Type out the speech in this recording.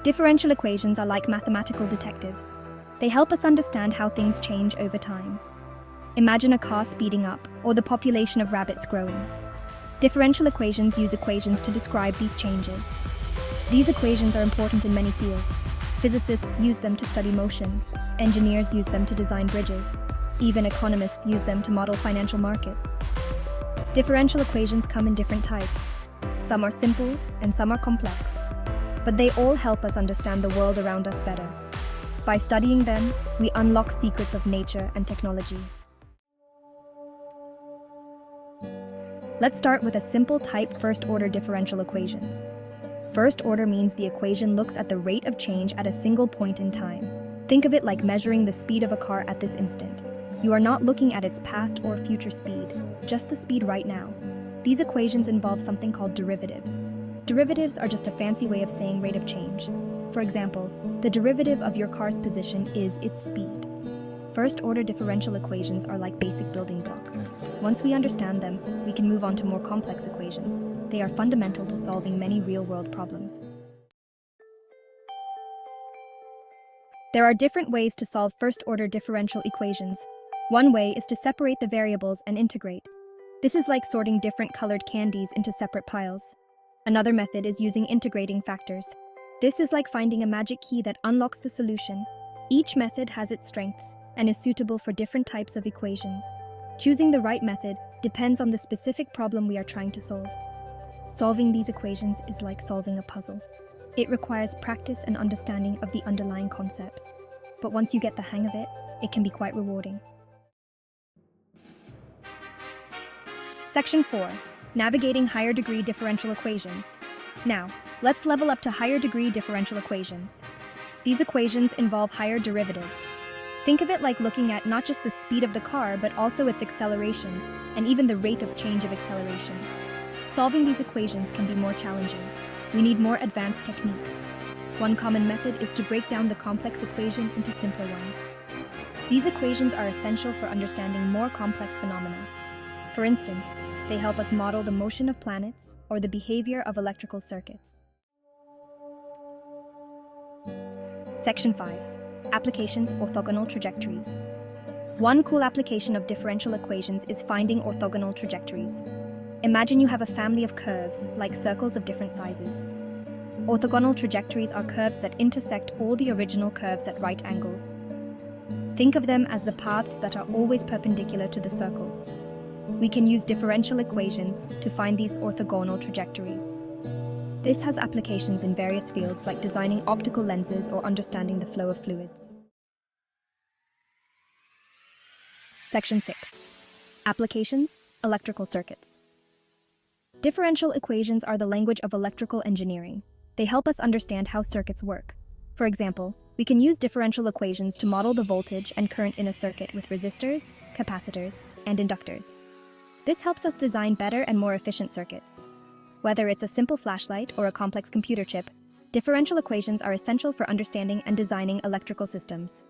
Differential equations are like mathematical detectives. They help us understand how things change over time. Imagine a car speeding up or the population of rabbits growing. Differential equations use equations to describe these changes. These equations are important in many fields. Physicists use them to study motion. Engineers use them to design bridges. Even economists use them to model financial markets. Differential equations come in different types. Some are simple and some are complex. But they all help us understand the world around us better. By studying them, we unlock secrets of nature and technology. Let's start with a simple type first-order differential equations. First order means the equation looks at the rate of change at a single point in time. Think of it like measuring the speed of a car at this instant. You are not looking at its past or future speed, just the speed right now. These equations involve something called derivatives. Derivatives are just a fancy way of saying rate of change. For example, the derivative of your car's position is its speed. First-order differential equations are like basic building blocks. Once we understand them, we can move on to more complex equations. They are fundamental to solving many real-world problems. There are different ways to solve first-order differential equations. One way is to separate the variables and integrate. This is like sorting different colored candies into separate piles. Another method is using integrating factors. This is like finding a magic key that unlocks the solution. Each method has its strengths and is suitable for different types of equations. Choosing the right method depends on the specific problem we are trying to solve. Solving these equations is like solving a puzzle. It requires practice and understanding of the underlying concepts. But once you get the hang of it, it can be quite rewarding. Section 4. Navigating higher degree differential equations. Now, let's level up to higher degree differential equations. These equations involve higher derivatives. Think of it like looking at not just the speed of the car, but also its acceleration, and even the rate of change of acceleration. Solving these equations can be more challenging. We need more advanced techniques. One common method is to break down the complex equation into simpler ones. These equations are essential for understanding more complex phenomena. For instance, they help us model the motion of planets or the behavior of electrical circuits. Section 5. Applications orthogonal trajectories. One cool application of differential equations is finding orthogonal trajectories. Imagine you have a family of curves, like circles of different sizes. Orthogonal trajectories are curves that intersect all the original curves at right angles. Think of them as the paths that are always perpendicular to the circles. We can use differential equations to find these orthogonal trajectories. This has applications in various fields like designing optical lenses or understanding the flow of fluids. Section 6. Applications, electrical circuits. Differential equations are the language of electrical engineering. They help us understand how circuits work. For example, we can use differential equations to model the voltage and current in a circuit with resistors, capacitors, and inductors. This helps us design better and more efficient circuits. Whether it's a simple flashlight or a complex computer chip, differential equations are essential for understanding and designing electrical systems.